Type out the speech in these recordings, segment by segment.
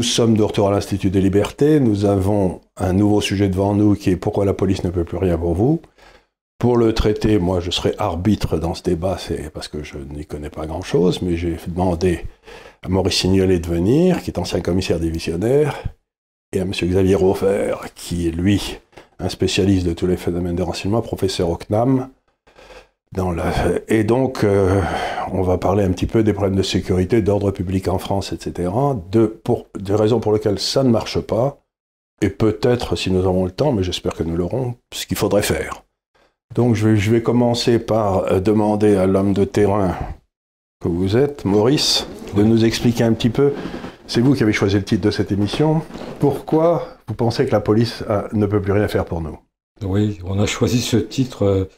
Nous sommes de retour à l'Institut des Libertés. Nous avons un nouveau sujet devant nous qui est pourquoi la police ne peut plus rien pour vous. Pour le traiter, moi je serai arbitre dans ce débat, c'est parce que je n'y connais pas grand-chose, mais j'ai demandé à Maurice Signolet de venir, qui est ancien commissaire divisionnaire, et à M. Xavier Raufer, qui est lui un spécialiste de tous les phénomènes de renseignement, professeur au CNAM. Et donc, on va parler un petit peu des problèmes de sécurité, d'ordre public en France, etc., des raisons pour lesquelles ça ne marche pas, et peut-être, si nous avons le temps, mais j'espère que nous l'aurons, ce qu'il faudrait faire. Donc, je vais commencer par demander à l'homme de terrain que vous êtes, Maurice, de nous expliquer un petit peu, c'est vous qui avez choisi le titre de cette émission, pourquoi vous pensez que la police ne peut plus rien faire pour nous? Oui, on a choisi ce titre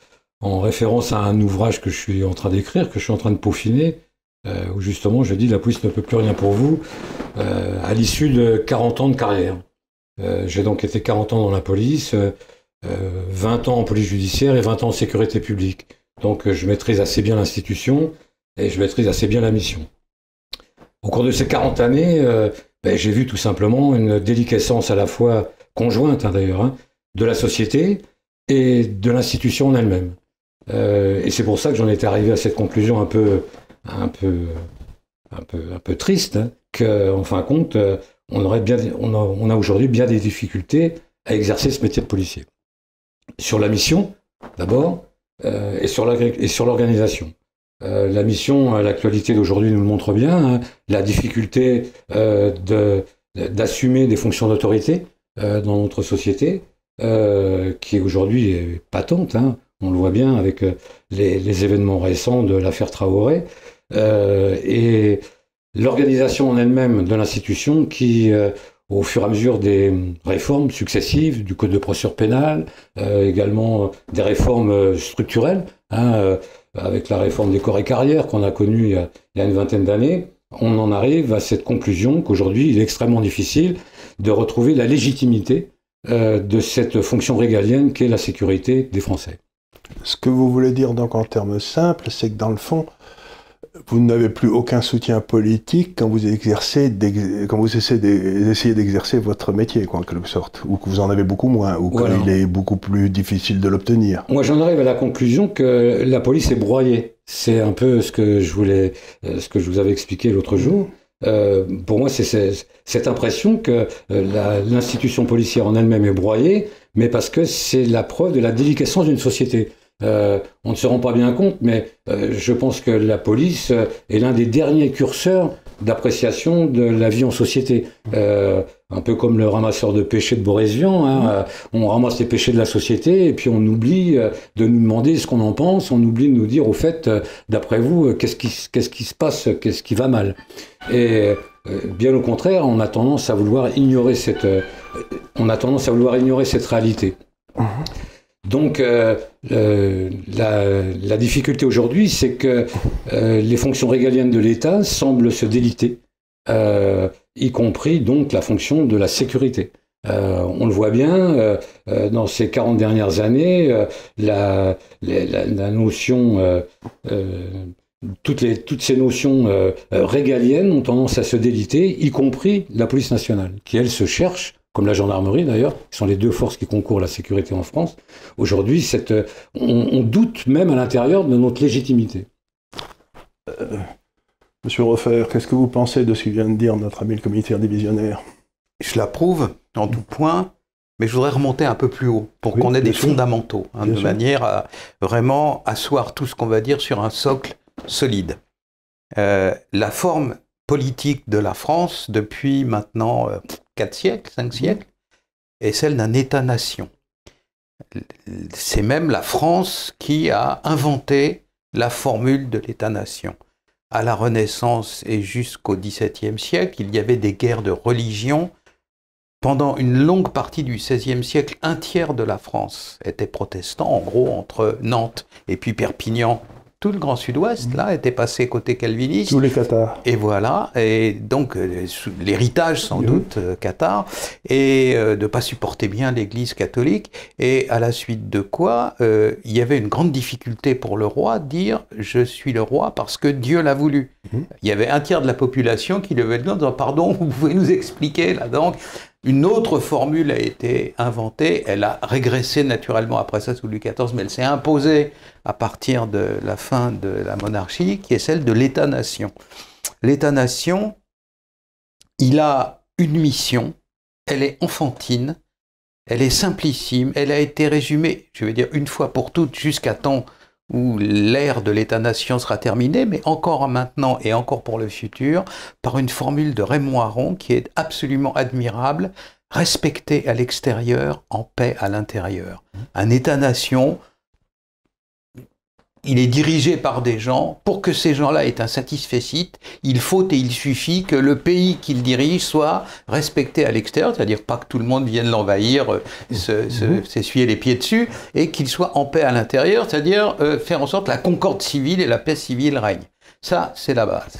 en référence à un ouvrage que je suis en train d'écrire, que je suis en train de peaufiner, où justement je dis la police ne peut plus rien pour vous, à l'issue de 40 ans de carrière. J'ai donc été 40 ans dans la police, 20 ans en police judiciaire et 20 ans en sécurité publique. Donc je maîtrise assez bien l'institution et je maîtrise assez bien la mission. Au cours de ces 40 années, j'ai vu tout simplement une déliquescence à la fois conjointe d'ailleurs, de la société et de l'institution en elle-même. Et c'est pour ça que j'en étais arrivé à cette conclusion un peu triste, qu'en fin de compte, on a aujourd'hui bien des difficultés à exercer ce métier de policier. Sur la mission, d'abord, et sur l'organisation. La mission, l'actualité d'aujourd'hui nous le montre bien, la difficulté d'assumer des fonctions d'autorité dans notre société, qui aujourd'hui est patente, on le voit bien avec les événements récents de l'affaire Traoré, et l'organisation en elle-même de l'institution qui, au fur et à mesure des réformes successives du code de procédure pénale, également des réformes structurelles, avec la réforme des corps et carrières qu'on a connue il y a une vingtaine d'années, on en arrive à cette conclusion qu'aujourd'hui il est extrêmement difficile de retrouver la légitimité de cette fonction régalienne qu'est la sécurité des Français. Ce que vous voulez dire donc en termes simples, c'est que dans le fond, vous n'avez plus aucun soutien politique quand vous essayez d'exercer votre métier, quoi, en quelque sorte, ou que vous en avez beaucoup moins, ou voilà. qu'il est beaucoup plus difficile de l'obtenir. Moi, j'en arrive à la conclusion que la police est broyée. C'est un peu ce que je vous avais expliqué l'autre jour. Pour moi, c'est cette impression que l'institution policière en elle-même est broyée, mais parce que c'est la preuve de la déliquescence d'une société. On ne se rend pas bien compte, mais je pense que la police est l'un des derniers curseurs d'appréciation de la vie en société. Un peu comme le ramasseur de péchés de Borésian, on ramasse les péchés de la société et puis on oublie de nous demander ce qu'on en pense, on oublie de nous dire au fait, d'après vous, qu'est-ce qui se passe, qu'est-ce qui va mal. Et bien au contraire, on a tendance à vouloir ignorer cette réalité. Donc la difficulté aujourd'hui, c'est que les fonctions régaliennes de l'État semblent se déliter, y compris donc la fonction de la sécurité. On le voit bien, dans ces 40 dernières années, la notion, toutes ces notions régaliennes ont tendance à se déliter, y compris la police nationale, qui elle se cherche, comme la gendarmerie d'ailleurs, qui sont les deux forces qui concourent à la sécurité en France. Aujourd'hui, on doute même à l'intérieur de notre légitimité. Monsieur Raufer, qu'est-ce que vous pensez de ce que vient de dire notre ami le commissaire divisionnaire? Je l'approuve en tout point, mais je voudrais remonter un peu plus haut pour qu'on ait des fondamentaux, de manière à vraiment asseoir tout ce qu'on va dire sur un socle solide. La forme politique de la France depuis maintenant 4 siècles, 5 siècles, est celle d'un État-nation. C'est même la France qui a inventé la formule de l'État-nation. À la Renaissance et jusqu'au XVIIe siècle, il y avait des guerres de religion. Pendant une longue partie du XVIe siècle, un tiers de la France était protestant, en gros, entre Nantes et puis Perpignan tout le Grand Sud-Ouest, là, était passé côté calviniste. Tous les cathares. Et voilà, et donc l'héritage sans doute cathare, et de ne pas supporter bien l'Église catholique, et à la suite de quoi, il y avait une grande difficulté pour le roi de dire « je suis le roi parce que Dieu l'a voulu ». Il y avait un tiers de la population qui levait le doigt en disant « pardon, vous pouvez nous expliquer là donc ?» Une autre formule a été inventée, elle a régressé naturellement après ça sous Louis XIV, mais elle s'est imposée à partir de la fin de la monarchie, qui est celle de l'État-nation. L'État-nation, il a une mission, elle est enfantine, elle est simplissime, elle a été résumée, je vais dire une fois pour toutes, jusqu'à temps où l'ère de l'État-nation sera terminée, mais encore maintenant et encore pour le futur, par une formule de Raymond Aron qui est absolument admirable: respecter à l'extérieur, en paix à l'intérieur. Un État-nation, il est dirigé par des gens. Pour que ces gens-là aient un satisfecit, il faut et il suffit que le pays qu'ils dirigent soit respecté à l'extérieur, c'est-à-dire pas que tout le monde vienne l'envahir, s'essuyer les pieds dessus, et qu'il soit en paix à l'intérieur, c'est-à-dire faire en sorte que la concorde civile et la paix civile règnent. Ça, c'est la base.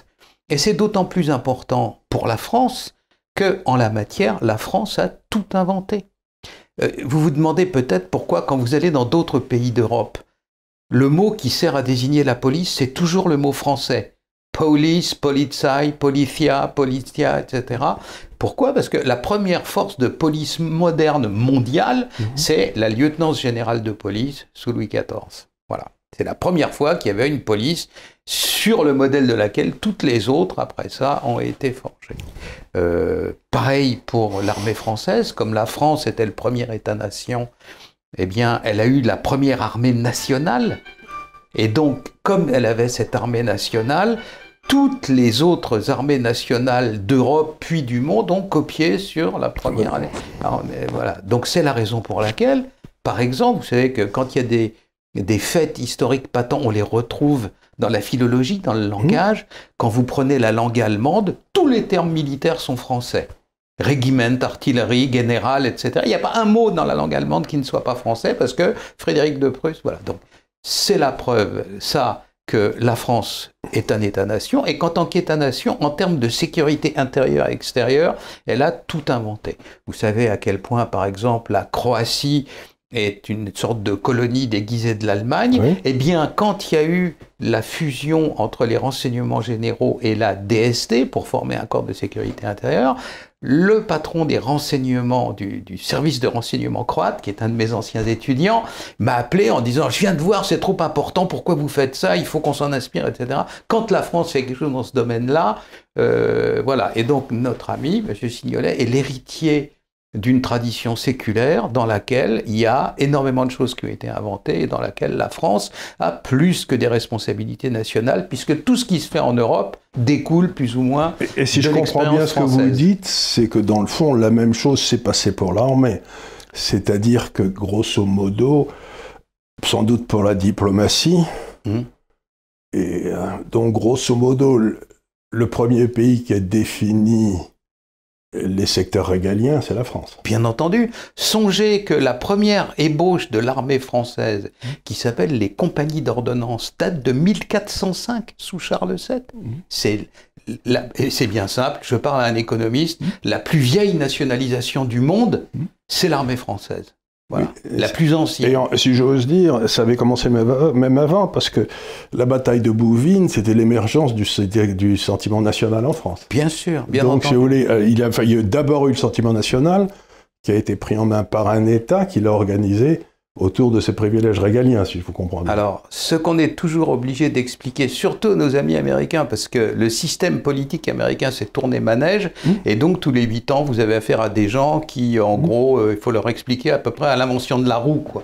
Et c'est d'autant plus important pour la France qu'en la matière, la France a tout inventé. Vous vous demandez peut-être pourquoi, quand vous allez dans d'autres pays d'Europe, le mot qui sert à désigner la police, c'est toujours le mot français. Police, polizei, politia, politia, etc. Pourquoi? Parce que la première force de police moderne mondiale, c'est la lieutenance générale de police sous Louis XIV. Voilà. C'est la première fois qu'il y avait une police sur le modèle de laquelle toutes les autres, après ça, ont été forgées. Pareil pour l'armée française, comme la France était le premier État-nation, eh bien, elle a eu la première armée nationale. Et donc, comme elle avait cette armée nationale, toutes les autres armées nationales d'Europe puis du monde ont copié sur la première année. Alors, voilà. Donc, c'est la raison pour laquelle, par exemple, vous savez que quand il y a des faits historiques patents, on les retrouve dans la philologie, dans le langage. Quand vous prenez la langue allemande, tous les termes militaires sont français. Régiment, artillerie, général, etc. Il n'y a pas un mot dans la langue allemande qui ne soit pas français, parce que Frédéric de Prusse, voilà. Donc, c'est la preuve, ça, que la France est un État-nation, et qu'en tant qu'État-nation, en termes de sécurité intérieure et extérieure, elle a tout inventé. Vous savez à quel point, par exemple, la Croatie est une sorte de colonie déguisée de l'Allemagne. Oui. Eh bien, quand il y a eu la fusion entre les renseignements généraux et la DST pour former un corps de sécurité intérieure, le patron des renseignements du service de renseignement croate, qui est un de mes anciens étudiants, m'a appelé en disant « Je viens de voir, c'est trop important, pourquoi vous faites ça, il faut qu'on s'en inspire, etc. » Quand la France fait quelque chose dans ce domaine-là, voilà. Et donc, notre ami, M. Signolet, est l'héritier d'une tradition séculaire dans laquelle il y a énormément de choses qui ont été inventées et dans laquelle la France a plus que des responsabilités nationales, puisque tout ce qui se fait en Europe découle plus ou moins de l'expérience française. Et si je comprends bien ce que vous dites, c'est que dans le fond, la même chose s'est passée pour l'armée. C'est-à-dire que, grosso modo, sans doute pour la diplomatie, et donc grosso modo, le premier pays qui a défini les secteurs régaliens, c'est la France. Bien entendu. Songez que la première ébauche de l'armée française, qui s'appelle les compagnies d'ordonnance, date de 1405, sous Charles VII. C'est bien simple, je parle à un économiste, la plus vieille nationalisation du monde, c'est l'armée française. Voilà, oui, la plus ancienne. Et si j'ose dire, ça avait commencé même avant, parce que la bataille de Bouvines, c'était l'émergence du sentiment national en France. Bien sûr, bien entendu. Donc, si vous voulez, il y a d'abord eu le sentiment national, qui a été pris en main par un État qui l'a organisé autour de ses privilèges régaliens, si je vous comprends bien. Alors, ce qu'on est toujours obligé d'expliquer, surtout à nos amis américains, parce que le système politique américain s'est tourné manège, et donc tous les 8 ans, vous avez affaire à des gens qui, en gros, il faut leur expliquer à peu près à l'invention de la roue, quoi.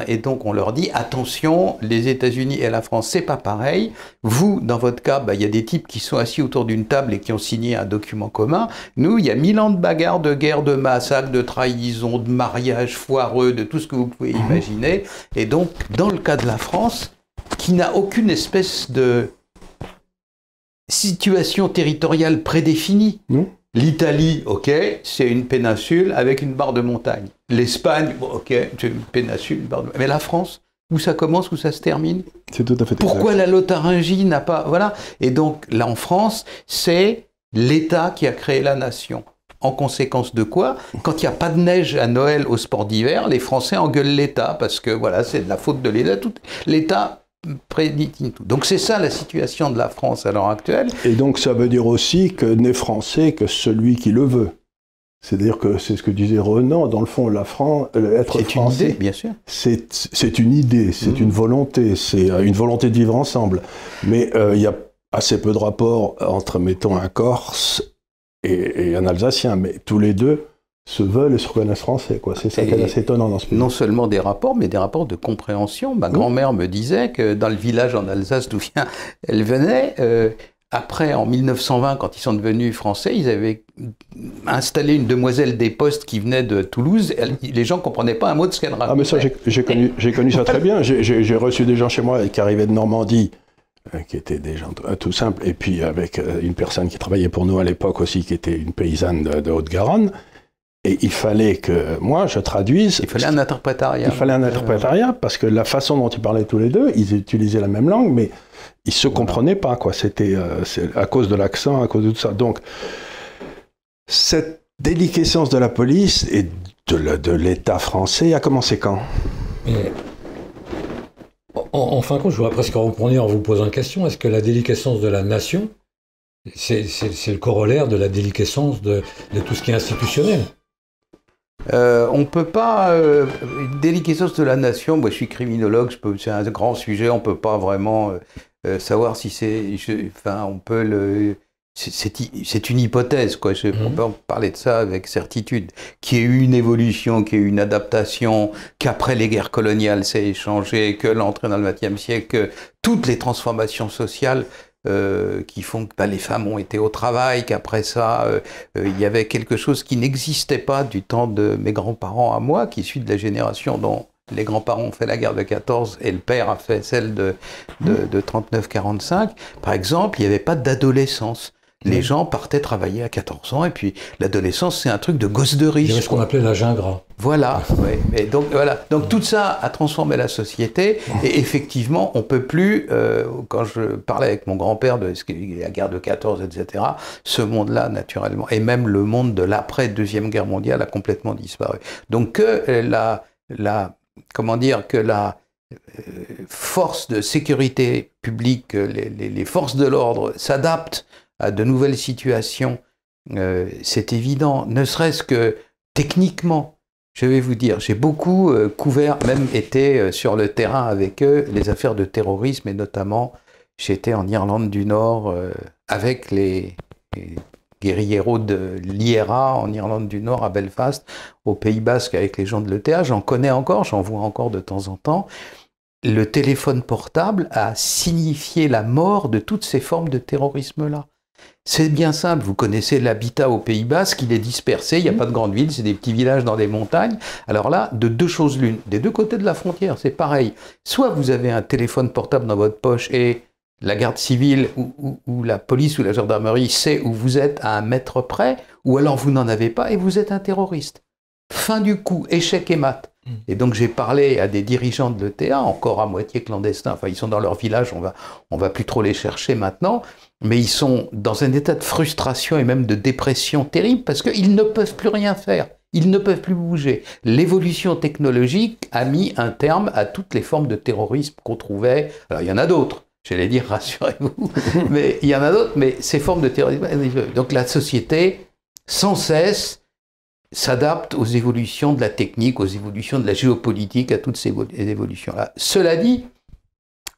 Et donc, on leur dit, attention, les États-Unis et la France, c'est pas pareil. Vous, dans votre cas, il y a des types qui sont assis autour d'une table et qui ont signé un document commun. Nous, il y a 1000 ans de bagarres, de guerres, de massacres, de trahisons, de mariages foireux, de tout ce que vous pouvez imaginer. Et donc, dans le cas de la France, qui n'a aucune espèce de situation territoriale prédéfinie. L'Italie, ok, c'est une péninsule avec une barre de montagne. L'Espagne, ok, c'est une péninsule, une barre de montagne. Mais la France, où ça commence, où ça se termine? C'est tout à fait Pourquoi exact. la Lotharingie n'a pas... Voilà. Et donc, là, en France, c'est l'État qui a créé la nation. En conséquence de quoi, quand il n'y a pas de neige à Noël au sport d'hiver, les Français engueulent l'État, parce que, voilà, c'est de la faute de l'État. L'État prédit tout. Donc, c'est ça la situation de la France à l'heure actuelle. Et donc, ça veut dire aussi que n'est français que celui qui le veut. C'est-à-dire que c'est ce que disait Renan, dans le fond, être C'est une français, idée, bien sûr. c'est une idée, c'est une volonté, c'est une volonté de vivre ensemble. Mais il y a assez peu de rapport entre, mettons, un Corse et un Alsacien, mais tous les deux se veulent et se reconnaissent français, quoi. C'est ça qui est assez étonnant dans ce pays. Non seulement des rapports, mais des rapports de compréhension. Ma grand-mère me disait que dans le village en Alsace d'où elle venait, après, en 1920, quand ils sont devenus français, ils avaient installé une demoiselle des postes qui venait de Toulouse. Les gens ne comprenaient pas un mot de ce qu'elle racontait. Ah, mais ça, j'ai connu ça très bien. J'ai reçu des gens chez moi qui arrivaient de Normandie, qui étaient des gens tout simples, et puis avec une personne qui travaillait pour nous à l'époque aussi, qui était une paysanne de Haute-Garonne. Et il fallait que moi, je traduise. Il fallait un interprétariat. Il fallait un interprétariat, parce que la façon dont ils parlaient tous les deux, ils utilisaient la même langue, mais ils se comprenaient pas, quoi. C'était à cause de l'accent, à cause de tout ça. Donc, cette déliquescence de la police et de l'État français a commencé quand? Mais, en fin de compte, je voudrais presque reprendre en vous posant une question. Est-ce que la déliquescence de la nation, c'est le corollaire de la déliquescence de tout ce qui est institutionnel? On ne peut pas... déliquescence de la nation, moi je suis criminologue, c'est un grand sujet, on ne peut pas vraiment savoir si c'est... Enfin, on peut le... C'est une hypothèse, quoi. On peut en parler de ça avec certitude. Qu'il y ait eu une évolution, qu'il y ait eu une adaptation, qu'après les guerres coloniales, c'est échangé, que l'entrée dans le XXe siècle, que toutes les transformations sociales qui font que les femmes ont été au travail, qu'après ça, il y avait quelque chose qui n'existait pas du temps de mes grands-parents à moi, qui suis de la génération dont les grands-parents ont fait la guerre de 14 et le père a fait celle de 39-45. Par exemple, il n'y avait pas d'adolescence. Les gens partaient travailler à 14 ans et puis l'adolescence, c'est un truc de gosse de riche. Il y avait ce qu'on appelait l'âge ingrat. Voilà, ouais. Mais donc, voilà. Donc tout ça a transformé la société et effectivement, on peut plus, quand je parlais avec mon grand-père de la guerre de 14, etc., ce monde-là, naturellement, et même le monde de l'après-Deuxième Guerre mondiale a complètement disparu. Donc que comment dire, que la force de sécurité publique, les forces de l'ordre s'adaptent à de nouvelles situations, c'est évident, ne serait-ce que techniquement. Je vais vous dire, j'ai beaucoup couvert, même été sur le terrain avec eux, les affaires de terrorisme, et notamment, j'étais en Irlande du Nord avec les guérilleros de l'IRA en Irlande du Nord, à Belfast, au Pays Basque, avec les gens de l'ETA. J'en connais encore, j'en vois encore de temps en temps. Le téléphone portable a signifié la mort de toutes ces formes de terrorisme-là. C'est bien simple, vous connaissez l'habitat au Pays Basque, il est dispersé, il n'y a pas de grandes villes, c'est des petits villages dans des montagnes. Alors là, de deux choses l'une, des deux côtés de la frontière, c'est pareil. Soit vous avez un téléphone portable dans votre poche et la garde civile ou la police ou la gendarmerie sait où vous êtes à 1 mètre près, ou alors vous n'en avez pas et vous êtes un terroriste. Fin du coup, échec et mat. Et donc j'ai parlé à des dirigeants de l'ETA, encore à moitié clandestins, enfin ils sont dans leur village, on va plus trop les chercher maintenant, mais ils sont dans un état de frustration et même de dépression terrible parce qu'ils ne peuvent plus rien faire, ils ne peuvent plus bouger. L'évolution technologique a mis un terme à toutes les formes de terrorisme qu'on trouvait, alors il y en a d'autres, j'allais dire rassurez-vous, mais il y en a d'autres, mais ces formes de terrorisme, donc la société sans cesse s'adapte aux évolutions de la technique, aux évolutions de la géopolitique, à toutes ces évolutions-là. Cela dit,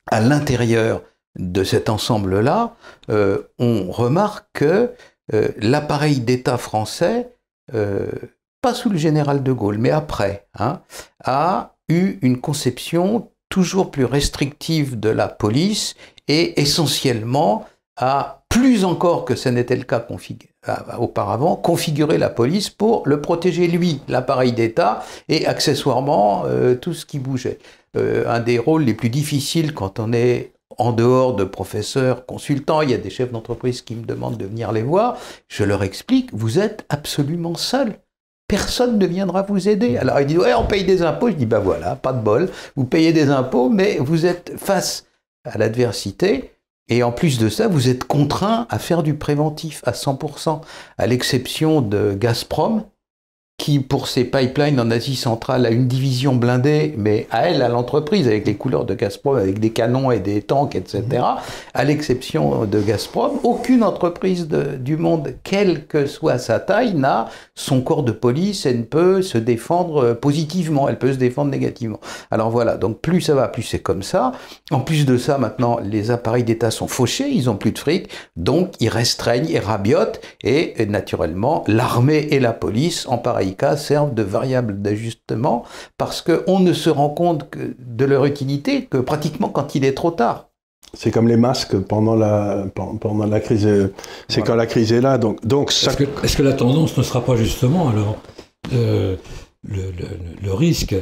à l'intérieur de cet ensemble-là, on remarque que l'appareil d'État français, pas sous le général de Gaulle, mais après, a eu une conception toujours plus restrictive de la police et essentiellement a, plus encore que ce n'était le cas auparavant, configurer la police pour le protéger lui, l'appareil d'État, et accessoirement tout ce qui bougeait. Un des rôles les plus difficiles quand on est en dehors de professeurs, consultants, il y a des chefs d'entreprise qui me demandent de venir les voir, je leur explique, vous êtes absolument seul. personne ne viendra vous aider. Alors il dit, ouais, on paye des impôts. Je dis, ben voilà, pas de bol. Vous payez des impôts, mais vous êtes face à l'adversité. Et en plus de ça, vous êtes contraint à faire du préventif à 100%, à l'exception de Gazprom, qui, pour ses pipelines en Asie centrale, a une division blindée, mais à l'entreprise, avec les couleurs de Gazprom, avec des canons et des tanks, etc. À l'exception de Gazprom, aucune entreprise du monde, quelle que soit sa taille, n'a son corps de police et ne peut se défendre positivement, elle peut se défendre négativement. Alors voilà, donc plus ça va, plus c'est comme ça. En plus de ça, maintenant, les appareils d'État sont fauchés, ils n'ont plus de fric, donc ils restreignent et rabiotent, et naturellement, l'armée et la police, en pareil cas, servent de variable d'ajustement parce qu'on ne se rend compte de leur utilité que pratiquement quand il est trop tard. C'est comme les masques pendant la crise. C'est voilà. Quand la crise est là. Donc est-ce que la tendance ne sera pas justement alors le risque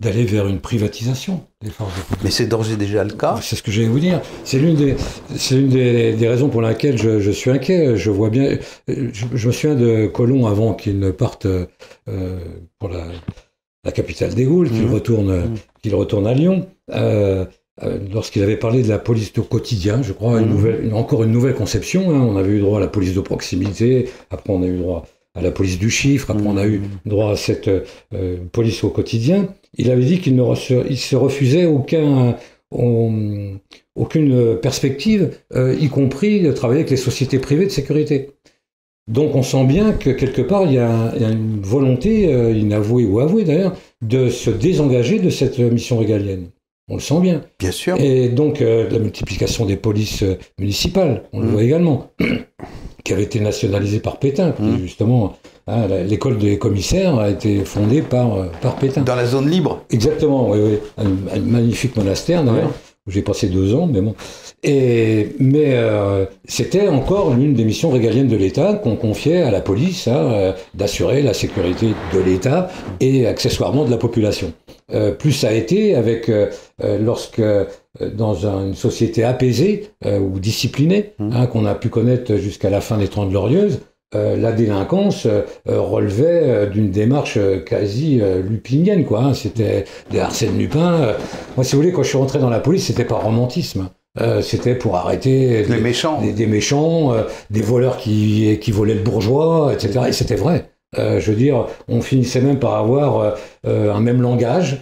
d'aller vers une privatisation des forces de police? Mais c'est d'ores et déjà le cas. C'est ce que j'allais vous dire. C'est l'une des raisons pour laquelle je suis inquiet. Je vois bien. Je me souviens de Colomb avant qu'il ne parte pour la capitale des Gaules, qu'il retourne à Lyon. Lorsqu'il avait parlé de la police du quotidien, je crois, encore une nouvelle conception. Hein. On avait eu droit à la police de proximité. Après, on a eu droit à la police du chiffre, après on a eu droit à cette police au quotidien. Il avait dit qu'il se refusait aucune perspective, y compris de travailler avec les sociétés privées de sécurité. Donc on sent bien que quelque part il y a une volonté, inavouée ou avouée d'ailleurs, de se désengager de cette mission régalienne. On le sent bien. Bien sûr. Et donc la multiplication des polices municipales, on le voit également, qui avait été nationalisée par Pétain, qui justement, l'école des commissaires a été fondée par Pétain. Dans la zone libre. Exactement, oui. Un magnifique monastère d'ailleurs, où j'ai passé 2 ans, mais bon. Mais c'était encore l'une des missions régaliennes de l'État qu'on confiait à la police, d'assurer la sécurité de l'État et accessoirement de la population. Plus ça a été avec lorsque dans une société apaisée ou disciplinée, qu'on a pu connaître jusqu'à la fin des 30 Glorieuses, la délinquance relevait d'une démarche quasi lupinienne, quoi. C'était des Arsène Lupin. Moi, si vous voulez, quand je suis rentré dans la police, c'était pas romantisme. C'était pour arrêter des méchants, des voleurs qui volaient le bourgeois, etc. Et c'était vrai. Je veux dire, on finissait même par avoir un même langage.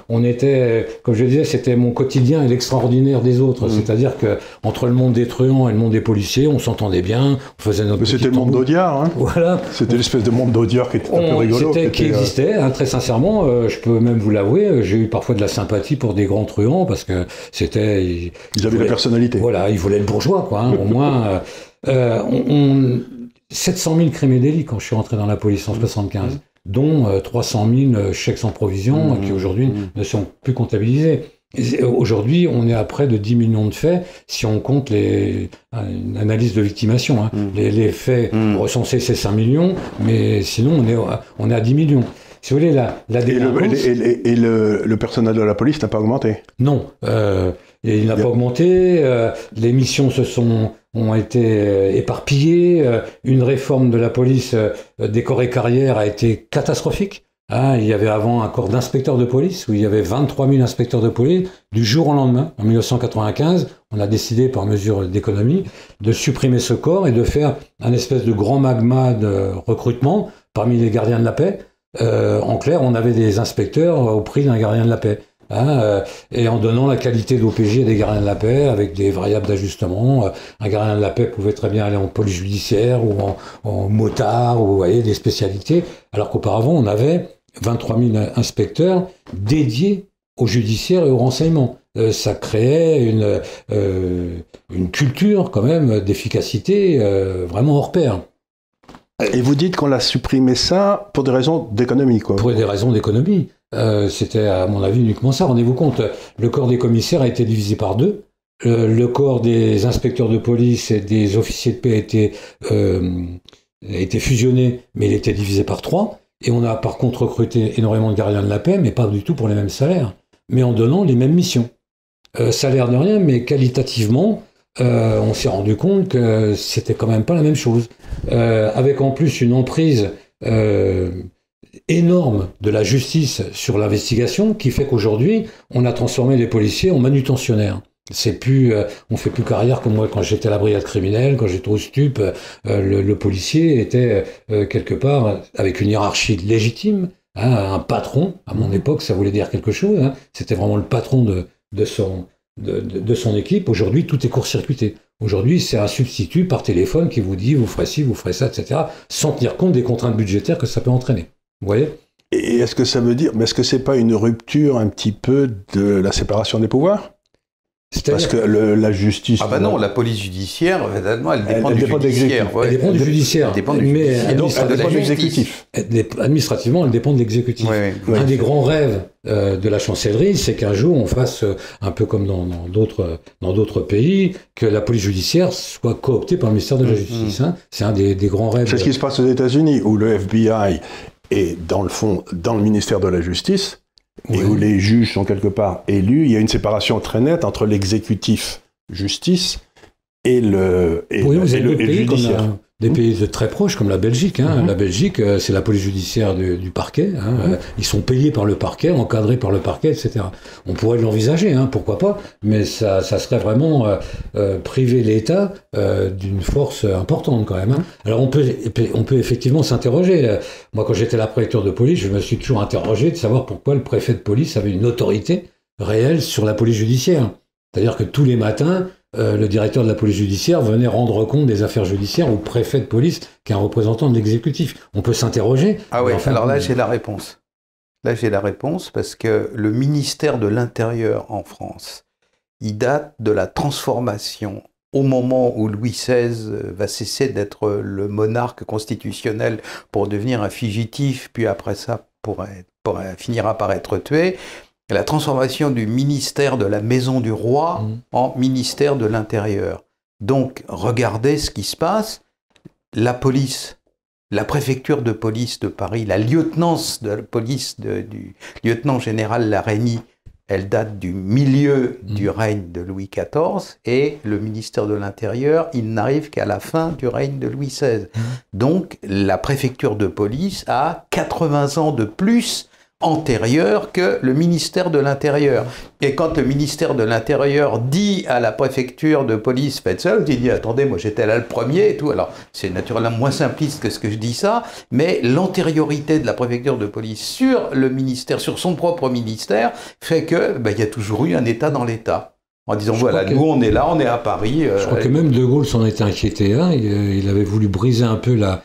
On était, comme je disais, c'était mon quotidien et l'extraordinaire des autres. C'est-à-dire que entre le monde des truands et le monde des policiers, on s'entendait bien, on faisait notre. Mais c'était le monde d'Audiard, hein. Voilà. C'était l'espèce de monde d'Audiard qui était un peu rigolo. Qui existait, très sincèrement. Je peux même vous l'avouer, j'ai eu parfois de la sympathie pour des grands truands parce que c'était. Ils avaient la personnalité. Voilà, ils voulaient le bourgeois, quoi. Au moins. 700 000 crimes et délits quand je suis rentré dans la police en 1975, dont 300 000 chèques sans provision qui aujourd'hui ne sont plus comptabilisés. Aujourd'hui, on est à près de 10 millions de faits si on compte une analyse de victimation. Les faits recensés, c'est 5 millions, mais sinon, on est à 10 millions. Si vous voulez, la délinquance... Et le personnel de la police n'a pas augmenté? Non. Il n'a pas augmenté. Les missions ont été éparpillées. Une réforme de la police des corps et carrières a été catastrophique. Il y avait avant un corps d'inspecteurs de police où il y avait 23 000 inspecteurs de police. Du jour au lendemain, en 1995, on a décidé par mesure d'économie de supprimer ce corps et de faire un espèce de grand magma de recrutement parmi les gardiens de la paix. En clair, on avait des inspecteurs au prix d'un gardien de la paix. Et en donnant la qualité d'OPJ à des gardiens de la paix avec des variables d'ajustement. Un gardien de la paix pouvait très bien aller en police judiciaire ou en motard, ou vous voyez, des spécialités, alors qu'auparavant on avait 23 000 inspecteurs dédiés au judiciaire et au renseignement. Ça créait une culture quand même d'efficacité vraiment hors pair. Et vous dites qu'on a supprimé ça pour des raisons d'économie, quoi. Pour des raisons d'économie. C'était, à mon avis, uniquement ça. Rendez-vous compte, le corps des commissaires a été divisé par 2. Le corps des inspecteurs de police et des officiers de paix a été fusionné, mais il était divisé par 3. Et on a par contre recruté énormément de gardiens de la paix, mais pas du tout pour les mêmes salaires, mais en donnant les mêmes missions. Salaire de rien, mais qualitativement, on s'est rendu compte que c'était quand même pas la même chose. Avec en plus une emprise énorme de la justice sur l'investigation qui fait qu'aujourd'hui, on a transformé les policiers en manutentionnaires. C'est plus, on fait plus carrière comme moi quand j'étais à la brigade criminelle, quand j'étais au stup, le policier était quelque part avec une hiérarchie légitime, hein, un patron. À mon époque, ça voulait dire quelque chose. Hein, c'était vraiment le patron de son équipe. Aujourd'hui, tout est court-circuité. Aujourd'hui, c'est un substitut par téléphone qui vous dit vous ferez ci, vous ferez ça, etc., sans tenir compte des contraintes budgétaires que ça peut entraîner. Vous voyez ? Et est-ce que ça veut dire, mais est-ce que c'est pas une rupture un petit peu de la séparation des pouvoirs ? Parce que la justice... Ah bah non, la police judiciaire, évidemment, elle dépend du judiciaire. Elle dépend du judiciaire. Elle dépend du mais judiciaire. Et donc, elle dépend de l'exécutif. Administrativement, elle dépend de l'exécutif. Oui. Un des grands rêves de la chancellerie, c'est qu'un jour, on fasse, un peu comme dans d'autres pays, que la police judiciaire soit cooptée par le ministère de la Justice. Hein. C'est un des grands rêves. C'est ce qui se passe aux États-Unis, où le FBI est, dans le fond, dans le ministère de la Justice, et où les juges sont quelque part élus. Il y a une séparation très nette entre l'exécutif justice et le judiciaire. Des pays très proches comme la Belgique. Hein. La Belgique, c'est la police judiciaire du parquet. Hein. Ils sont payés par le parquet, encadrés par le parquet, etc. On pourrait l'envisager, hein, pourquoi pas, mais ça serait vraiment priver l'État d'une force importante quand même. Hein. Alors on peut effectivement s'interroger. Moi, quand j'étais à la préfecture de police, je me suis toujours interrogé de savoir pourquoi le préfet de police avait une autorité réelle sur la police judiciaire. C'est-à-dire que tous les matins, le directeur de la police judiciaire venait rendre compte des affaires judiciaires au préfet de police, qui est un représentant de l'exécutif. On peut s'interroger. Ah oui, alors là, j'ai la réponse. Là, j'ai la réponse parce que le ministère de l'Intérieur en France, il date de la transformation au moment où Louis XVI va cesser d'être le monarque constitutionnel pour devenir un fugitif, puis après ça, finira par être tué. La transformation du ministère de la Maison du Roi en ministère de l'Intérieur. Donc, regardez ce qui se passe. La police, la préfecture de police de Paris, la lieutenance de police du lieutenant général Larénie, elle date du milieu du règne de Louis XIV, et le ministère de l'Intérieur, il n'arrive qu'à la fin du règne de Louis XVI. Donc, la préfecture de police a 80 ans de plus antérieur que le ministère de l'Intérieur. Et quand le ministère de l'Intérieur dit à la préfecture de police, faites ça, il dit, attendez, moi j'étais là le premier et tout. Alors, c'est naturellement moins simpliste que ce que je dis ça, mais l'antériorité de la préfecture de police sur le ministère, sur son propre ministère, fait que, il y a toujours eu un État dans l'État. En disant, voilà, nous on est là, on est à Paris. Je crois que même De Gaulle s'en était inquiété. Hein. Il avait voulu briser un peu la...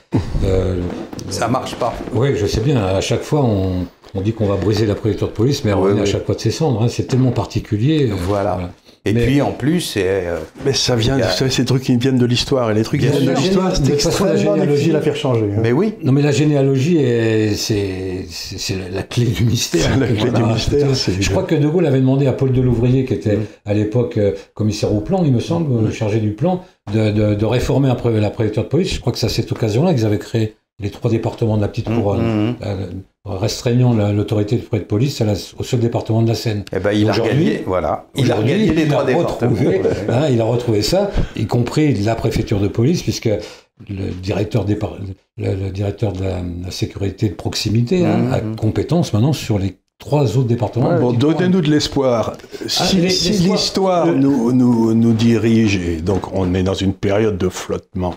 Ça marche pas. Oui, je sais bien. À chaque fois, on dit qu'on va briser la préfecture de police, mais on à chaque fois de ses cendres. Hein. C'est tellement particulier. Voilà. Et puis en plus, c'est... mais ça vient, vous savez, ces trucs qui viennent de l'histoire. Et les trucs qui viennent de l'histoire, c'est extrêmement difficile à faire changer. Hein. Mais oui. Non, mais la généalogie, c'est la clé du mystère. C'est la clé du mystère. Je crois que De Gaulle avait demandé à Paul Delouvrier, qui était à l'époque commissaire au plan, il me semble, chargé du plan, de réformer la préfecture de police. Je crois que c'est à cette occasion-là qu'ils avaient créé les 3 départements de la petite couronne, restreignant l'autorité du préfet de police au seul département de la Seine. Eh ben, il a regagné, voilà. Il a regagné les 3 départements. Il a retrouvé ça, y compris la préfecture de police, puisque le directeur de la sécurité de proximité a compétence maintenant sur les 3 autres départements. Bon, donnez-nous de l'espoir. Si l'histoire nous dirige, et donc on est dans une période de flottement,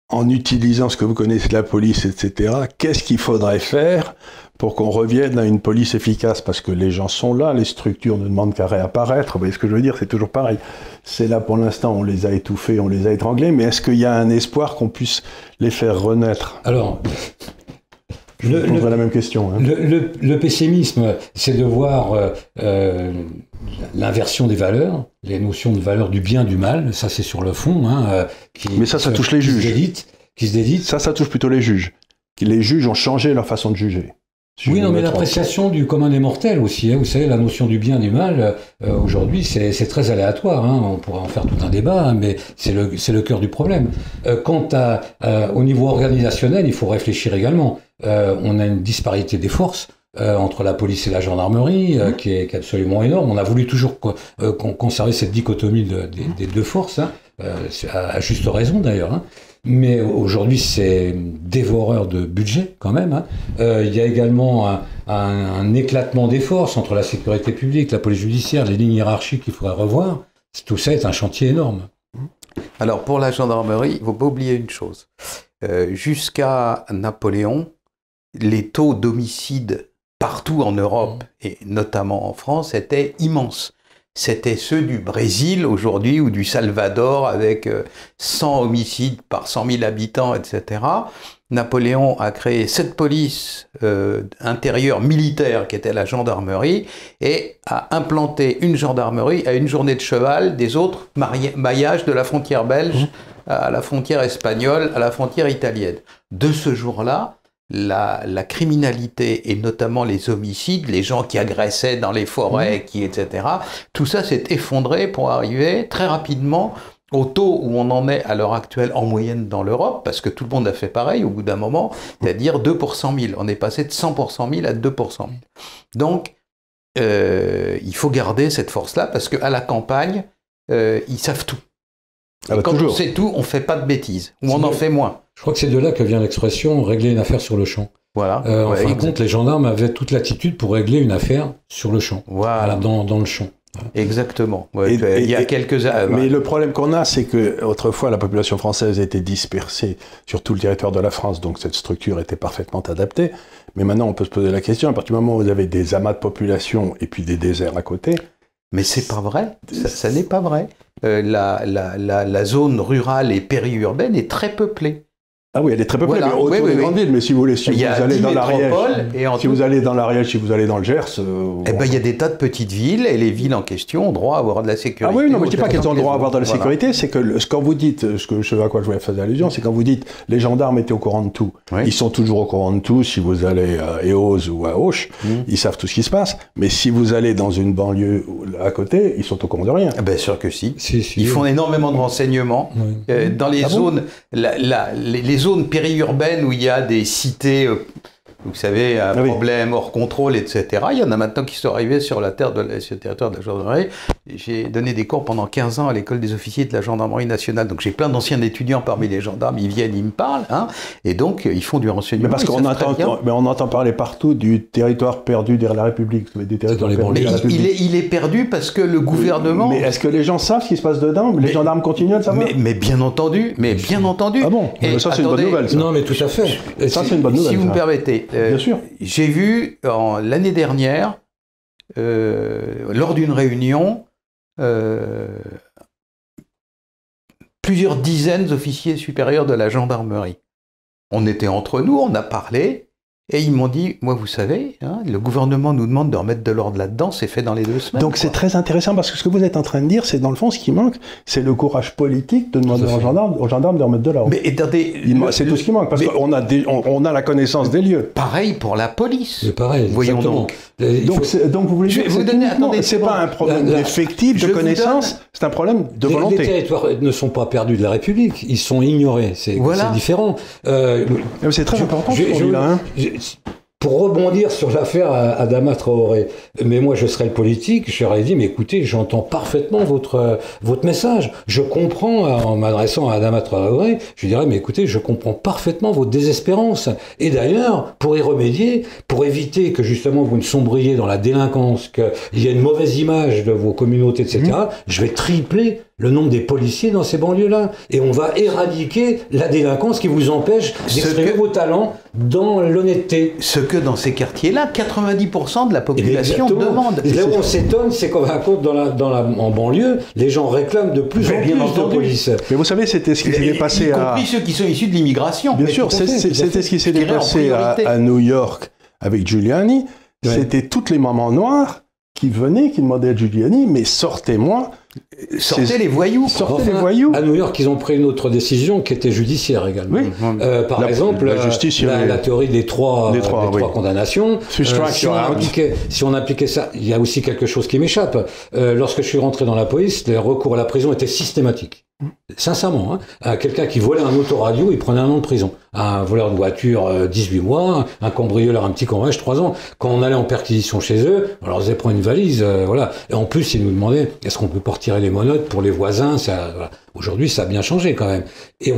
en utilisant ce que vous connaissez de la police, etc., qu'est-ce qu'il faudrait faire pour qu'on revienne à une police efficace? Parce que les gens sont là, les structures ne demandent qu'à réapparaître. Vous voyez ce que je veux dire? C'est toujours pareil. C'est là pour l'instant, on les a étouffés, on les a étranglés, mais est-ce qu'il y a un espoir qu'on puisse les faire renaître? Alors... Je vous poserai la même question. Hein. Le pessimisme, c'est de voir l'inversion des valeurs, les notions de valeur du bien, du mal, ça c'est sur le fond. Hein, mais ça touche les juges. Qui se dédite. Ça touche plutôt les juges. Les juges ont changé leur façon de juger. Oui, non, mais l'appréciation du commun des mortels aussi. Hein, vous savez, la notion du bien, du mal, aujourd'hui, c'est très aléatoire. Hein, on pourrait en faire tout un débat, hein, mais c'est le cœur du problème. Quant au niveau organisationnel, il faut réfléchir également. On a une disparité des forces entre la police et la gendarmerie qui est absolument énorme. On a voulu toujours conserver cette dichotomie des 2 forces, hein, à juste raison d'ailleurs. Hein. mais aujourd'hui c'est dévoreur de budget quand même. Il y a également un éclatement des forces entre la sécurité publique, la police judiciaire, les lignes hiérarchiques qu'il faudrait revoir. Tout ça est un chantier énorme. Alors pour la gendarmerie, il ne faut pas oublier une chose. Jusqu'à Napoléon, les taux d'homicide partout en Europe, et notamment en France, étaient immenses. C'était ceux du Brésil aujourd'hui ou du Salvador avec 100 homicides par 100 000 habitants, etc. Napoléon a créé cette police intérieure militaire qui était la gendarmerie et a implanté une gendarmerie à une journée de cheval des autres maillages de la frontière belge à la frontière espagnole, à la frontière italienne. De ce jour-là, la criminalité et notamment les homicides, les gens qui agressaient dans les forêts, etc., tout ça s'est effondré pour arriver très rapidement au taux où on en est à l'heure actuelle en moyenne dans l'Europe, parce que tout le monde a fait pareil au bout d'un moment, c'est-à-dire 2 pour 100 000. On est passé de 100 pour 100 000 à 2 pour 100 000. Donc, il faut garder cette force-là, parce qu'à la campagne, ils savent tout. Et quand on sait tout, on ne fait pas de bêtises, ou on en fait moins. Je crois que c'est de là que vient l'expression « régler une affaire sur le champ ». Voilà. En fin de compte, les gendarmes avaient toute l'attitude pour régler une affaire sur le champ, voilà. Dans le champ. Exactement. Ouais, il y a quelques années. Mais le problème qu'on a, c'est que autrefois la population française était dispersée sur tout le territoire de la France, donc cette structure était parfaitement adaptée. Mais maintenant, on peut se poser la question, à partir du moment où vous avez des amas de population et puis des déserts à côté. Mais c'est pas vrai. Ça n'est pas vrai. La zone rurale et périurbaine est très peuplée. Ah oui, elle est très peuplée, mais autour des grandes villes. Mais si vous voulez, si vous allez dans l'Ariège, si vous allez dans l'Ariège, si vous allez dans le Gers... Eh ben, il y a des tas de petites villes, et les villes en question ont droit à avoir de la sécurité. Ah oui, non, mais je dis pas qu'elles ont droit à avoir de la sécurité, c'est que quand vous dites, ce à quoi je voulais faire allusion, c'est quand vous dites, les gendarmes étaient au courant de tout. Oui. Ils sont toujours au courant de tout, si vous allez à Eauze ou à Auch, ils savent tout ce qui se passe, mais si vous allez dans une banlieue à côté, ils sont au courant de rien. Bien sûr que si. Ils font énormément de renseignements. Dans les zones, les zones périurbaines où il y a des cités, vous savez, un problème hors contrôle, etc. Il y en a maintenant qui sont arrivés sur le territoire de la gendarmerie. J'ai donné des cours pendant 15 ans à l'école des officiers de la gendarmerie nationale. Donc j'ai plein d'anciens étudiants parmi les gendarmes, ils viennent, ils me parlent, et donc ils font du renseignement. Mais parce qu'on entend parler partout du territoire perdu de la République. Des territoires perdus de la République. Il est perdu parce que le gouvernement... Mais est-ce que les gens savent ce qui se passe dedans? Les gendarmes continuent à le savoir? Mais bien entendu, bien entendu. Ah bon? Ça c'est une bonne nouvelle. Ça. Non mais tout à fait. Ça c'est une bonne nouvelle. Si vous me permettez, bien sûr. J'ai vu l'année dernière, lors d'une réunion, plusieurs dizaines d'officiers supérieurs de la gendarmerie. On était entre nous, on a parlé, et ils m'ont dit, moi vous savez, le gouvernement nous demande de remettre de l'ordre là-dedans, c'est fait dans les 2 semaines. Donc c'est très intéressant, parce que ce que vous êtes en train de dire, c'est dans le fond ce qui manque, c'est le courage politique de demander aux gendarmes de remettre de l'ordre. Mais attendez, c'est tout ce qui manque, parce qu'on a la connaissance des lieux. Pareil pour la police. C'est pareil, voyons donc. Donc vous voulez dire que c'est pas un problème d'effectif, de connaissance, c'est un problème de volonté. Les territoires ne sont pas perdus de la République, ils sont ignorés, c'est différent. C'est très important ce qu'on dit là. Pour rebondir sur l'affaire Adama Traoré, mais moi je serais le politique, j'aurais dit, mais écoutez, j'entends parfaitement votre message. Je comprends, en m'adressant à Adama Traoré, je dirais, mais écoutez, je comprends parfaitement votre désespérance. Et d'ailleurs, pour y remédier, pour éviter que justement vous ne sombriez dans la délinquance, qu'il y ait une mauvaise image de vos communautés, etc., je vais tripler le nombre des policiers dans ces banlieues-là. Et on va éradiquer la délinquance qui vous empêche d'exprimer vos talents dans l'honnêteté. Ce que dans ces quartiers-là, 90% de la population demande. Là où on s'étonne, c'est qu'en en banlieue, les gens réclament de plus en plus de police. Mais vous savez, c'était ce qui s'est passé y compris ceux qui sont issus de l'immigration. Bien sûr, c'était ce qui s'est passé à New York avec Giuliani. C'était toutes les mamans noires qui venaient, qui demandaient à Giuliani, mais sortez-moi. Sortez les voyous. Sortez les voyous. À New York, ils ont pris une autre décision qui était judiciaire également. Oui. Par exemple, la théorie des trois condamnations. Si on appliquait ça, il y a aussi quelque chose qui m'échappe. Lorsque je suis rentré dans la police, les recours à la prison étaient systématiques. Sincèrement, quelqu'un qui volait un autoradio, il prenait 1 an de prison. un voleur de voiture 18 mois, un cambrioleur, un petit cambriolage 3 ans. Quand on allait en perquisition chez eux, on leur faisait prendre une valise, voilà. Et en plus, ils nous demandaient, est-ce qu'on peut pas retirer les menottes pour les voisins, ça, voilà. Aujourd'hui, ça a bien changé quand même. Et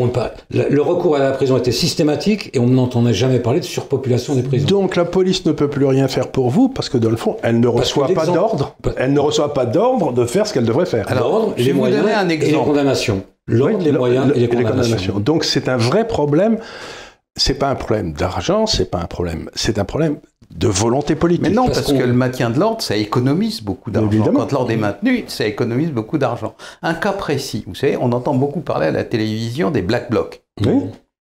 le recours à la prison était systématique et on n'entendait jamais parler de surpopulation des prisons. Donc la police ne peut plus rien faire pour vous parce que dans le fond, elle ne reçoit pas d'ordre. Elle ne reçoit pas d'ordre de faire ce qu'elle devrait faire. Alors, je vais vous donner un exemple. Et les condamnations. L'ordre, les moyens et les condamnations. Donc c'est un vrai problème. C'est pas un problème d'argent, c'est un problème de volonté politique. Mais non, parce que le maintien de l'ordre, ça économise beaucoup d'argent. Évidemment. Quand l'ordre est maintenu, ça économise beaucoup d'argent. Un cas précis, vous savez, on entend beaucoup parler à la télévision des Black Blocs. Oui.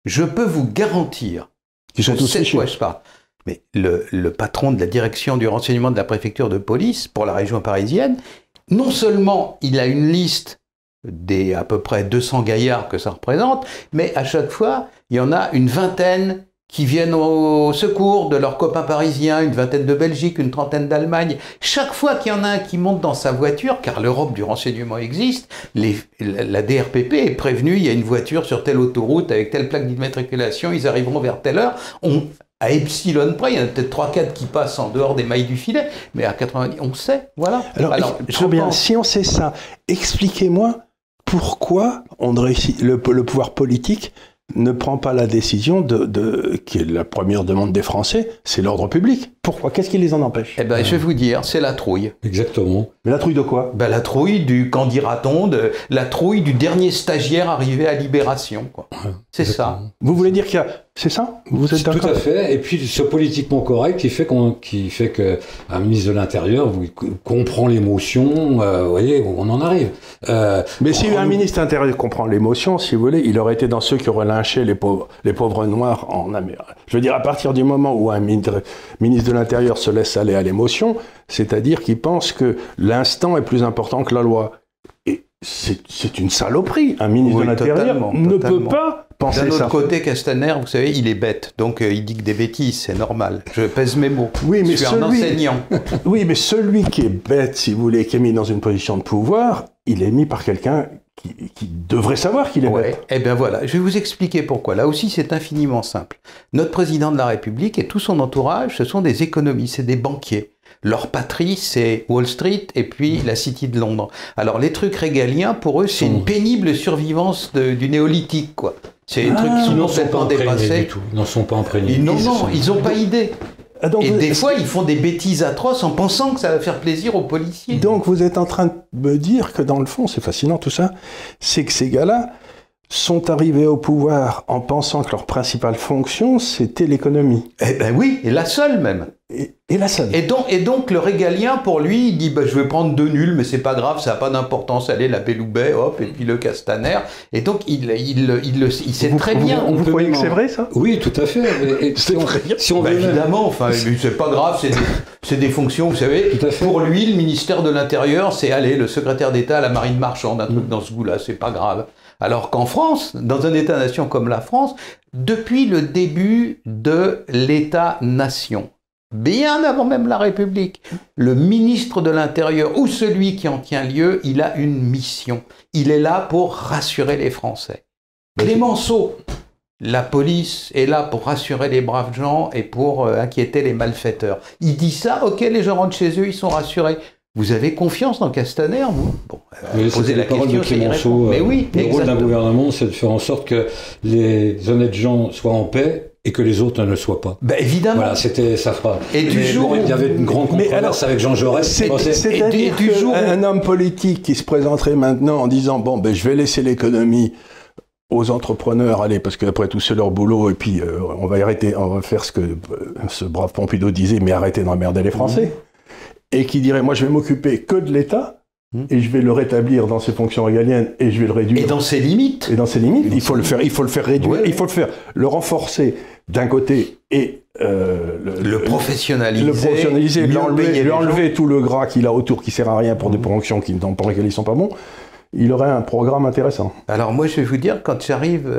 Je peux vous garantir, Qui sont tous sais de fichés. quoi je parle, mais le patron de la direction du renseignement de la préfecture de police pour la région parisienne, non seulement il a une liste des à peu près 200 gaillards que ça représente, mais à chaque fois, il y en a une vingtaine qui viennent au secours de leurs copains parisiens, une vingtaine de Belgique, une trentaine d'Allemagne. Chaque fois qu'il y en a un qui monte dans sa voiture, car l'Europe du renseignement existe, la DRPP est prévenue, il y a une voiture sur telle autoroute avec telle plaque d'immatriculation, ils arriveront vers telle heure. À epsilon près, il y en a peut-être 3-4 qui passent en dehors des mailles du filet, mais à 90, on sait, voilà. Alors très bien, si on sait ça, expliquez-moi pourquoi le pouvoir politique ne prend pas la décision qui est la première demande des Français, c'est l'ordre public. Pourquoi? Qu'est-ce qui les en empêche? Eh ben, je vais vous dire, c'est la trouille. Exactement. Mais la trouille de quoi? Ben, la trouille du, qu'en dira-t-on, la trouille du dernier stagiaire arrivé à Libération, quoi. C'est ça. Vous voulez dire qu'il y a... C'est ça? Vous êtes d'accord? Tout à fait. Et puis ce politiquement correct qui fait que un ministre de l'Intérieur comprend l'émotion, vous voyez, on en arrive. Mais si un ministre de l'Intérieur comprend l'émotion, si vous voulez, il aurait été dans ceux qui auraient lynché les pauvres noirs en Amérique. Je veux dire, à partir du moment où un ministre de l'Intérieur se laisse aller à l'émotion, c'est-à-dire qu'il pense que l'instant est plus important que la loi. Et c'est une saloperie. Un ministre de l'Intérieur ne peut pas penser ça. D'un autre côté, Castaner, vous savez, il est bête. Donc il dit que des bêtises, c'est normal. Je pèse mes mots. Oui, mais je suis un enseignant. Oui, mais celui qui est bête, si vous voulez, qui est mis dans une position de pouvoir, il est mis par quelqu'un qui devrait savoir qu'il est bête. Eh bien voilà, je vais vous expliquer pourquoi. Là aussi, c'est infiniment simple. Notre président de la République et tout son entourage, ce sont des économistes, c'est des banquiers. Leur patrie, c'est Wall Street et puis la City de Londres. Alors les trucs régaliens, pour eux, c'est une pénible survivance du néolithique, quoi. C'est des trucs qui sont complètement dépassés. Ils n'en sont pas imprégnés. Non, ils n'ont pas idée. Et des fois, ils font des bêtises atroces en pensant que ça va faire plaisir aux policiers. Donc vous êtes en train de me dire que dans le fond, c'est fascinant tout ça, c'est que ces gars-là sont arrivés au pouvoir en pensant que leur principale fonction, c'était l'économie. Eh ben oui, et la seule même. Et la seule. Et donc le régalien, pour lui, il dit bah, je vais prendre 2 nuls, mais c'est pas grave, ça n'a pas d'importance. Allez, la Belloubet, hop, et puis le Castaner. Et donc il sait très bien. Vous croyez que c'est vrai, ça? Oui, tout à fait. Et si on évidemment, enfin, c'est pas grave, c'est des fonctions, vous savez. Pour lui, le ministère de l'Intérieur, c'est aller le secrétaire d'État à la marine marchande, un truc dans ce goût-là, c'est pas grave. Alors qu'en France, dans un État-nation comme la France, depuis le début de l'État-nation, bien avant même la République, le ministre de l'Intérieur ou celui qui en tient lieu, il a une mission. Il est là pour rassurer les Français. Clémenceau, la police est là pour rassurer les braves gens et pour inquiéter les malfaiteurs. Il dit ça, ok, les gens rentrent chez eux, ils sont rassurés. Vous avez confiance dans Castaner, vous? Bon, posez la question, Clémenceau, mais oui, le rôle d'un gouvernement, c'est de faire en sorte que les honnêtes gens soient en paix et que les autres ne le soient pas. Ben évidemment. Voilà, c'était sa phrase. Et du jour, il y avait une grande controverse avec Jean Jaurès. C'est-à-dire qu'un homme politique qui se présenterait maintenant en disant bon, ben je vais laisser l'économie aux entrepreneurs, allez, parce qu'après tout, c'est leur boulot, et puis on va faire ce que ce brave Pompidou disait, mais arrêtez d'emmerder les Français. Et qui dirait, moi je vais m'occuper que de l'État, et je vais le rétablir dans ses fonctions régaliennes, et je vais le réduire. Et dans ses limites. Et dans ses limites. Il faut le faire réduire, ouais. Il faut le renforcer d'un côté, et le professionnaliser. Le professionnaliser, lui enlever tout le gras qu'il a autour, qui sert à rien pour des fonctions pour lesquelles ils sont pas bons. Il aurait un programme intéressant. Alors moi je vais vous dire, quand j'arrive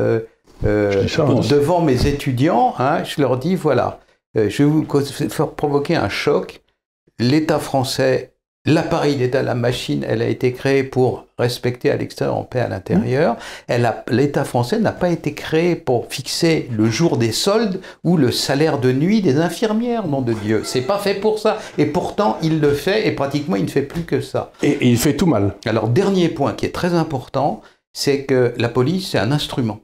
devant mes étudiants, je leur dis, voilà, je vais vous faire provoquer un choc. L'État français, l'appareil d'État, la machine, elle a été créée pour respecter à l'extérieur en paix à l'intérieur. L'État français n'a pas été créé pour fixer le jour des soldes ou le salaire de nuit des infirmières, nom de Dieu. C'est pas fait pour ça. Et pourtant, il le fait et pratiquement, il ne fait plus que ça. Et il fait tout mal. Alors, dernier point qui est très important, c'est que la police, c'est un instrument.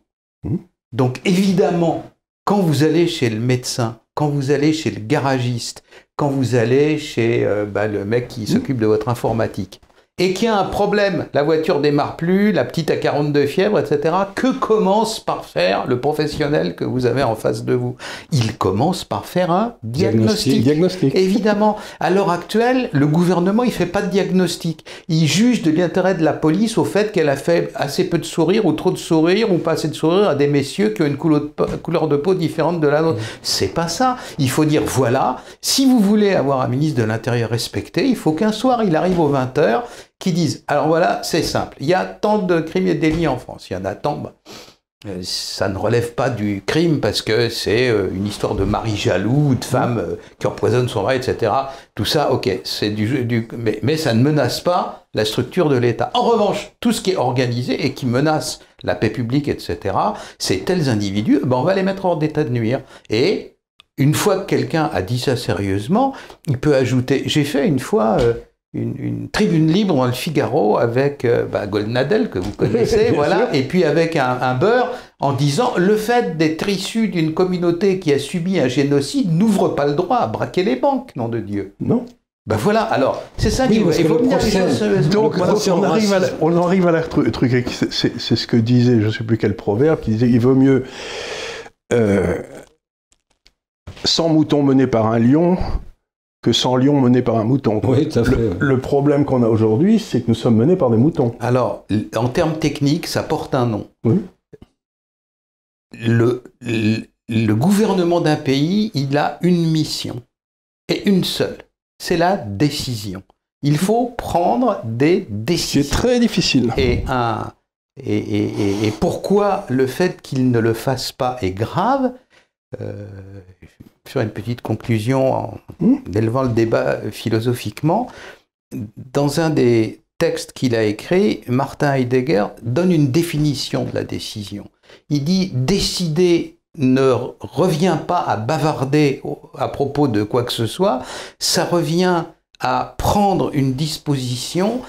Donc, évidemment, quand vous allez chez le médecin, quand vous allez chez le garagiste, quand vous allez chez le mec qui s'occupe de votre informatique, et qu'il y a un problème, la voiture démarre plus, la petite a 42 fièvres, etc., que commence par faire le professionnel que vous avez en face de vous? Il commence par faire un diagnostic. Évidemment, à l'heure actuelle, le gouvernement, il fait pas de diagnostic. Il juge de l'intérêt de la police au fait qu'elle a fait assez peu de sourires ou trop de sourires ou pas assez de sourires à des messieurs qui ont une couleur de peau différente de la nôtre. C'est pas ça. Il faut dire, voilà, si vous voulez avoir un ministre de l'Intérieur respecté, il faut qu'un soir, il arrive aux 20h, qui disent, alors voilà, c'est simple, il y a tant de crimes et délits en France, il y en a tant, ça ne relève pas du crime parce que c'est une histoire de mari jaloux, de femme qui empoisonne son mari, etc. Tout ça, ok, c'est mais ça ne menace pas la structure de l'État. En revanche, tout ce qui est organisé et qui menace la paix publique, etc., c'est tels individus, on va les mettre hors d'état de nuire. Et une fois que quelqu'un a dit ça sérieusement, il peut ajouter, j'ai fait une fois... Une tribune libre dans le Figaro avec Goldnadel, que vous connaissez, voilà, et puis avec un beurre, en disant le fait d'être issu d'une communauté qui a subi un génocide n'ouvre pas le droit à braquer les banques, nom de Dieu. Non. Ben voilà, alors, c'est ça qu'il faut venir les choses. Donc, on arrive à la truc, c'est ce que disait, je ne sais plus quel proverbe, qui disait il vaut mieux 100 moutons menés par un lion que 100 lions menés par un mouton. Oui, tout à fait. Le problème qu'on a aujourd'hui, c'est que nous sommes menés par des moutons. Alors, en termes techniques, ça porte un nom. Oui. Le gouvernement d'un pays, il a une mission, et une seule, c'est la décision. Il faut prendre des décisions. C'est très difficile. Et pourquoi le fait qu'il ne le fasse pas est grave, faire une petite conclusion en élevant le débat philosophiquement. Dans un des textes qu'il a écrit, Martin Heidegger donne une définition de la décision. Il dit « décider ne revient pas à bavarder à propos de quoi que ce soit, ça revient à prendre une disposition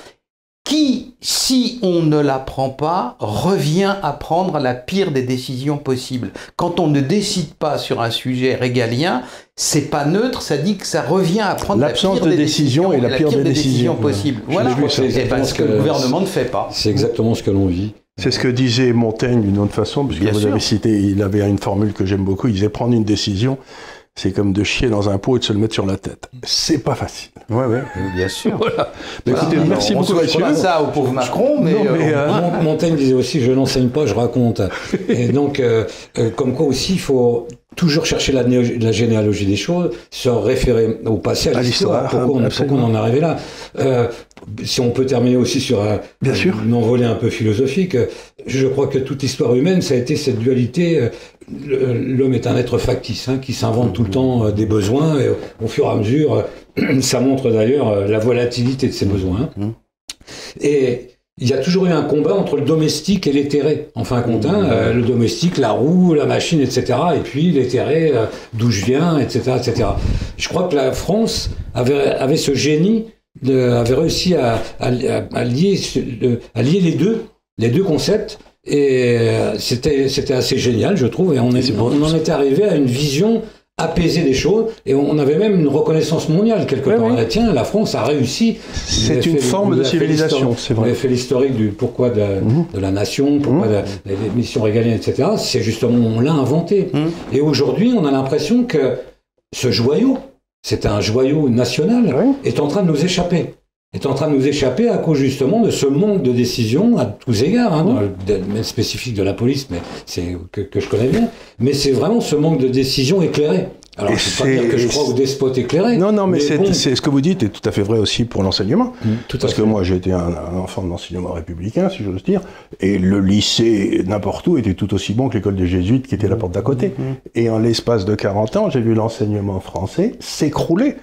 qui, si on ne la prend pas, revient à prendre la pire des décisions possibles. Quand on ne décide pas sur un sujet régalien, c'est pas neutre, ça dit que ça revient à prendre l'absence de décision et la pire des décisions possibles. Voilà, c'est parce que le gouvernement ne fait pas. C'est exactement ce que l'on vit. C'est ce que disait Montaigne d'une autre façon, puisque vous avez cité, il avait une formule que j'aime beaucoup, il disait prendre une décision, c'est comme de chier dans un pot et de se le mettre sur la tête. C'est pas facile. Oui, bien sûr. Voilà. Mais écoutez, merci beaucoup, monsieur. On ça au pauvre Macron, mais... Montaigne disait aussi, je n'enseigne pas, je raconte. Et donc, comme quoi aussi, il faut toujours chercher la généalogie des choses, se référer au passé, à l'histoire. Pourquoi on en est arrivé là. Si on peut terminer aussi sur un envolé un peu philosophique, je crois que toute l'histoire humaine, ça a été cette dualité. L'homme est un être factice, qui s'invente tout le temps des besoins, et au fur et à mesure, ça montre d'ailleurs la volatilité de ses besoins. Et il y a toujours eu un combat entre le domestique et l'éthéré. En fin de compte, le domestique, la roue, la machine, etc. Et puis l'éthéré, d'où je viens, etc., etc. Je crois que la France avait ce génie, avait réussi à lier les deux concepts. Et c'était assez génial, je trouve. Et on en était arrivé à une vision apaisée des choses. Et on avait même une reconnaissance mondiale quelque part. Oui. Tiens, la France a réussi. C'est une forme de civilisation, c'est vrai. On a fait l'historique du pourquoi de la nation, pourquoi des missions régaliennes, etc. C'est justement, on l'a inventé. Et aujourd'hui, on a l'impression que ce joyau, c'est un joyau national, est en train de nous échapper. Est en train de nous échapper à cause justement de ce manque de décision à tous égards, dans le domaine spécifique de la police, mais c'est que je connais bien. Mais c'est vraiment ce manque de décision éclairée. Alors, je ne veux pas dire que je crois aux despotes éclairés. Non, mais c'est ce que vous dites est tout à fait vrai aussi pour l'enseignement. Parce que moi, j'ai été un enfant de l'enseignement républicain, si j'ose dire, et le lycée, n'importe où, était tout aussi bon que l'école des Jésuites qui était à la porte d'à côté. Et en l'espace de 40 ans, j'ai vu l'enseignement français s'écrouler.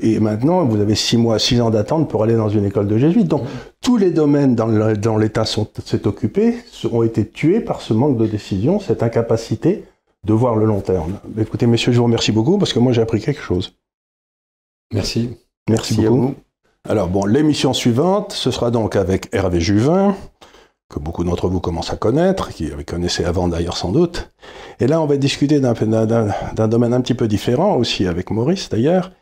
Et maintenant, vous avez 6 ans d'attente pour aller dans une école de jésuites. Donc, tous les domaines dans l'État s'est occupé ont été tués par ce manque de décision, cette incapacité de voir le long terme. Écoutez, messieurs, je vous remercie beaucoup parce que moi, j'ai appris quelque chose. Merci. Merci beaucoup. À vous. Alors, bon, l'émission suivante, ce sera donc avec Hervé Juvin, que beaucoup d'entre vous commencent à connaître, qui connaissaient avant d'ailleurs sans doute. Et là, on va discuter d'un domaine un petit peu différent aussi, avec Maurice d'ailleurs.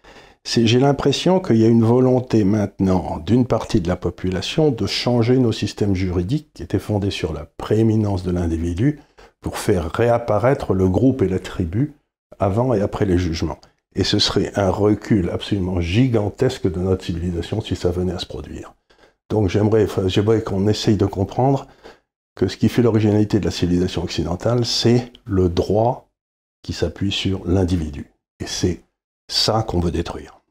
J'ai l'impression qu'il y a une volonté maintenant d'une partie de la population de changer nos systèmes juridiques qui étaient fondés sur la prééminence de l'individu pour faire réapparaître le groupe et la tribu avant et après les jugements. Et ce serait un recul absolument gigantesque de notre civilisation si ça venait à se produire. Donc j'aimerais qu'on essaye de comprendre que ce qui fait l'originalité de la civilisation occidentale, c'est le droit qui s'appuie sur l'individu. Et c'est ça qu'on veut détruire.